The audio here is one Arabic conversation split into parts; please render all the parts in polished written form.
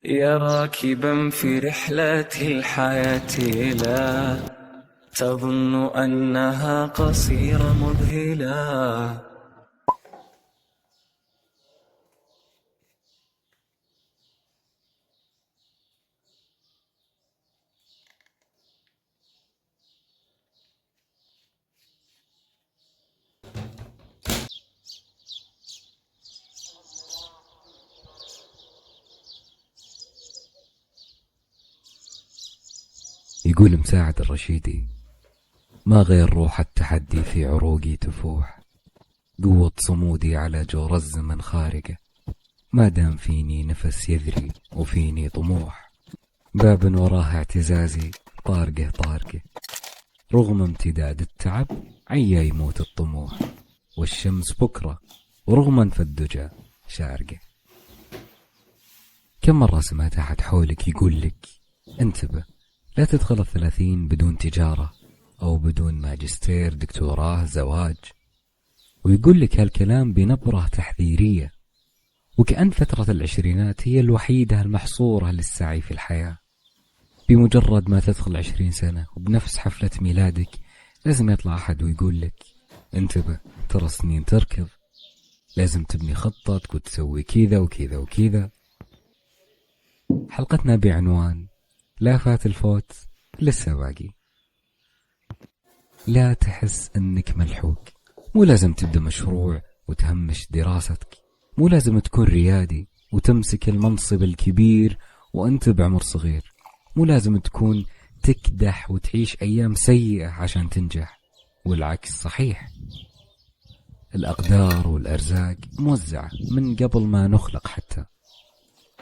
يا راكبا في رحلة الحياة لا تظن أنها قصيرة مذهلة. يقول مساعد الرشيدي: ما غير روح التحدي في عروقي تفوح، قوة صمودي على جور الزمن خارقة، ما دام فيني نفس يذري وفيني طموح، باب وراه اعتزازي طارقه طارقه، رغم امتداد التعب عيا يموت الطموح، والشمس بكرة ورغم انف الدجى شارقه. كم مرة سمعت أحد حولك يقول لك: انتبه، لا تدخل 30 بدون تجارة أو بدون ماجستير دكتوراه زواج، ويقول لك هالكلام بنبرة تحذيرية، وكأن فترة العشرينات هي الوحيدة المحصورة للسعي في الحياة. بمجرد ما تدخل 20 سنة وبنفس حفلة ميلادك لازم يطلع أحد ويقول لك: انتبه، ترى السنين تركض، لازم تبني خطتك وتسوي كذا وكذا وكذا. حلقتنا بعنوان: لا فات الفوت، لسه باقي. لا تحس انك ملحوق، مو لازم تبدأ مشروع وتهمش دراستك، مو لازم تكون ريادي وتمسك المنصب الكبير وانت بعمر صغير، مو لازم تكون تكدح وتعيش ايام سيئة عشان تنجح، والعكس صحيح. الاقدار والارزاق موزعة من قبل ما نخلق حتى،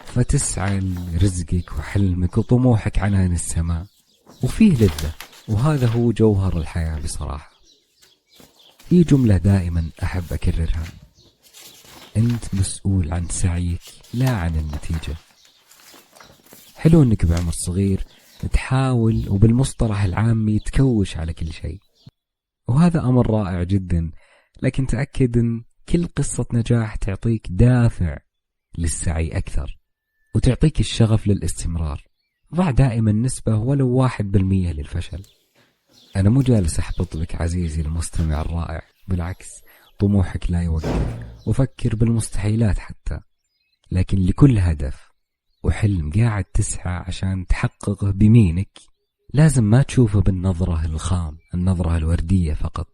فتسعى لرزقك وحلمك وطموحك عنان السماء، وفيه لذة، وهذا هو جوهر الحياة بصراحة. في جملة دائما أحب أكررها: أنت مسؤول عن سعيك لا عن النتيجة. حلو أنك بعمر صغير تحاول وبالمصطلح العامي تكوش على كل شيء، وهذا أمر رائع جدا، لكن تأكد أن كل قصة نجاح تعطيك دافع للسعي أكثر وتعطيك الشغف للاستمرار. ضع دائما نسبة ولو 1% للفشل. أنا مو جالس أحبط بك عزيزي المستمع الرائع، بالعكس، طموحك لا يوقف، وفكر بالمستحيلات حتى، لكن لكل هدف وحلم قاعد تسعى عشان تحققه بمينك لازم ما تشوفه بالنظرة الخام، النظرة الوردية فقط.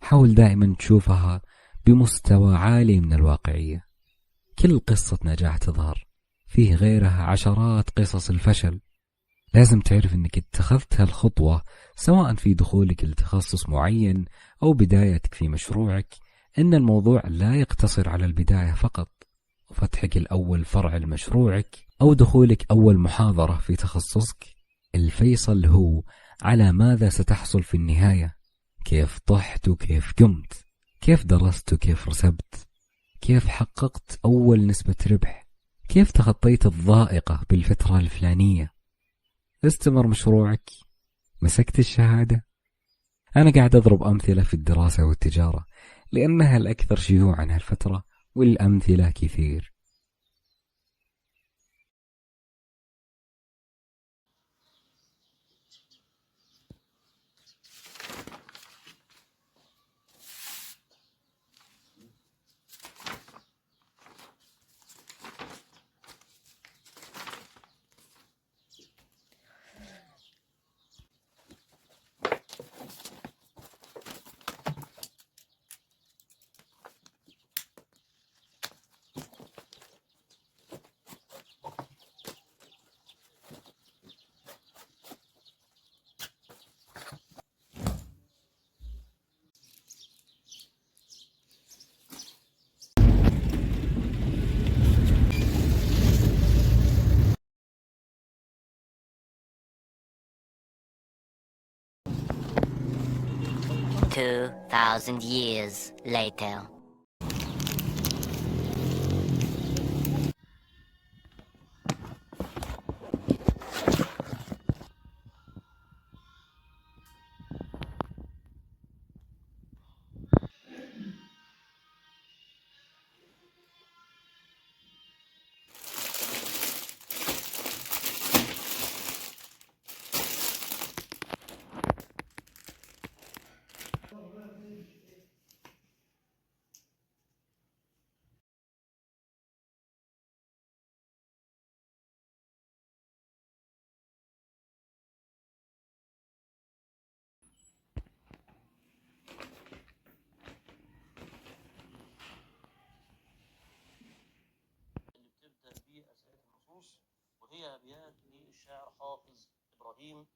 حاول دائما تشوفها بمستوى عالي من الواقعية. كل قصة نجاح تظهر فيه غيرها عشرات قصص الفشل. لازم تعرف انك اتخذت هالخطوة، سواء في دخولك لتخصص معين او بدايتك في مشروعك، ان الموضوع لا يقتصر على البداية فقط، وفتحك الاول فرع لمشروعك او دخولك اول محاضرة في تخصصك. الفيصل هو على ماذا ستحصل في النهاية، كيف طحت وكيف قمت، كيف درست وكيف رسبت، كيف حققت اول نسبة ربح، كيف تخطيت الضائقة بالفترة الفلانية. استمر مشروعك، مسكت الشهادة. أنا قاعد أضرب أمثلة في الدراسة والتجارة لأنها الأكثر شيوعا هالفترة، والأمثلة كثير. 2,000 years later. هي أبيات للشاعر حافظ إبراهيم